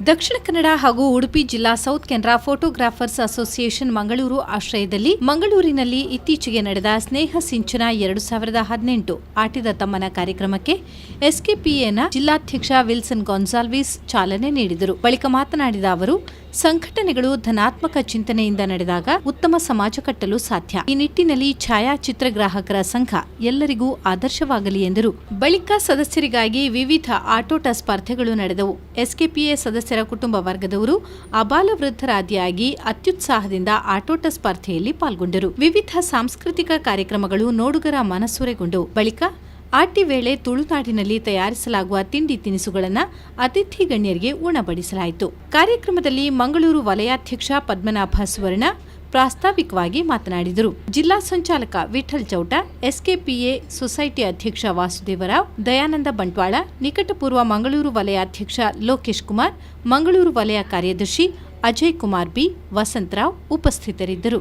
ದಕ್ಷಿಣ ಕನ್ನಡ ಹಾಗೂ ಉಡುಪಿ ಜಿಲ್ಲಾ south Canara photographers association Mangaluru ಆಶ್ರಯದಲ್ಲಿ ಮಂಗಳೂರಿನಲ್ಲಿ ಇತ್ತೀಚೆಗೆ ನಡೆದ ಸ್ನೇಹ ಸಿಂಚನ 2018 ಆಟಿದ ತಮ್ಮನ ಕಾರ್ಯಕ್ರಮಕ್ಕೆ ಎಸ್ಕೆಪಿಎನ ಜಿಲ್ಲಾಧ್ಯಕ್ಷ ವಿಲ್ಸನ್ ಗೊನ್ಸಾಲ್ವಿಸ್ ಚಾಲನೆ ನೀಡಿದರು. ಬಳಿಕ ಮಾತನಾಡಿದ ಅವರು, ಸಂಘಟನೆಗಳು ಧನಾತ್ಮಕ ಚಿಂತನೆಯಿಂದ ನಡೆದಾಗ ಉತ್ತಮ ಸಮಾಜ ಕಟ್ಟಲು ಸಾಧ್ಯ. ಈ ನಿಟ್ಟಿನಲ್ಲಿ ಛಾಯಾಚಿತ್ರಗ್ರಾಹಕರ ಸಂಘ ಎಲ್ಲರಿಗೂ ಆದರ್ಶವಾಗಲಿ ಎಂದರು. ಬಳಿಕ ಸದಸ್ಯರಿಗಾಗಿ ವಿವಿಧ ಆಟೋಟ ಸ್ಪರ್ಧೆಗಳು ನಡೆದವು. ಎಸ್ಕೆಪಿಎ ಸದಸ್ಯರ ಕುಟುಂಬ ವರ್ಗದವರು ಅಬಾಲವೃದ್ಧರಾದಿಯಾಗಿ ಅತ್ಯುತ್ಸಾಹದಿಂದ ಆಟೋಟ ಸ್ಪರ್ಧೆಯಲ್ಲಿ ಪಾಲ್ಗೊಂಡರು. ವಿವಿಧ ಸಾಂಸ್ಕೃತಿಕ ಕಾರ್ಯಕ್ರಮಗಳು ನೋಡುಗರ ಮನಸೂರೆಗೊಂಡವು. ಬಳಿಕ ಆಟಿ ವೇಳೆ ತುಳುನಾಡಿನಲ್ಲಿ ತಯಾರಿಸಲಾಗುವ ತಿಂಡಿ ತಿನಿಸುಗಳನ್ನು ಅತಿಥಿ ಗಣ್ಯರಿಗೆ ಉಣಬಡಿಸಲಾಯಿತು. ಕಾರ್ಯಕ್ರಮದಲ್ಲಿ ಮಂಗಳೂರು ವಲಯಾಧ್ಯಕ್ಷ ಪದ್ಮನಾಭ ಸುವರ್ಣ ಪ್ರಾಸ್ತಾವಿಕವಾಗಿ ಮಾತನಾಡಿದರು. ಜಿಲ್ಲಾ ಸಂಚಾಲಕ ವಿಠಲ್ ಚೌಟ, ಎಸ್ಕೆಪಿಎ ಸೊಸೈಟಿ ಅಧ್ಯಕ್ಷ ವಾಸುದೇವರಾವ್, ದಯಾನಂದ ಬಂಟ್ವಾಳ, ನಿಕಟಪೂರ್ವ ಮಂಗಳೂರು ವಲಯಾಧ್ಯಕ್ಷ ಲೋಕೇಶ್ ಕುಮಾರ್, ಮಂಗಳೂರು ವಲಯ ಕಾರ್ಯದರ್ಶಿ ಅಜಯ್ ಕುಮಾರ್ ಬಿ, ವಸಂತರಾವ್ ಉಪಸ್ಥಿತರಿದ್ದರು.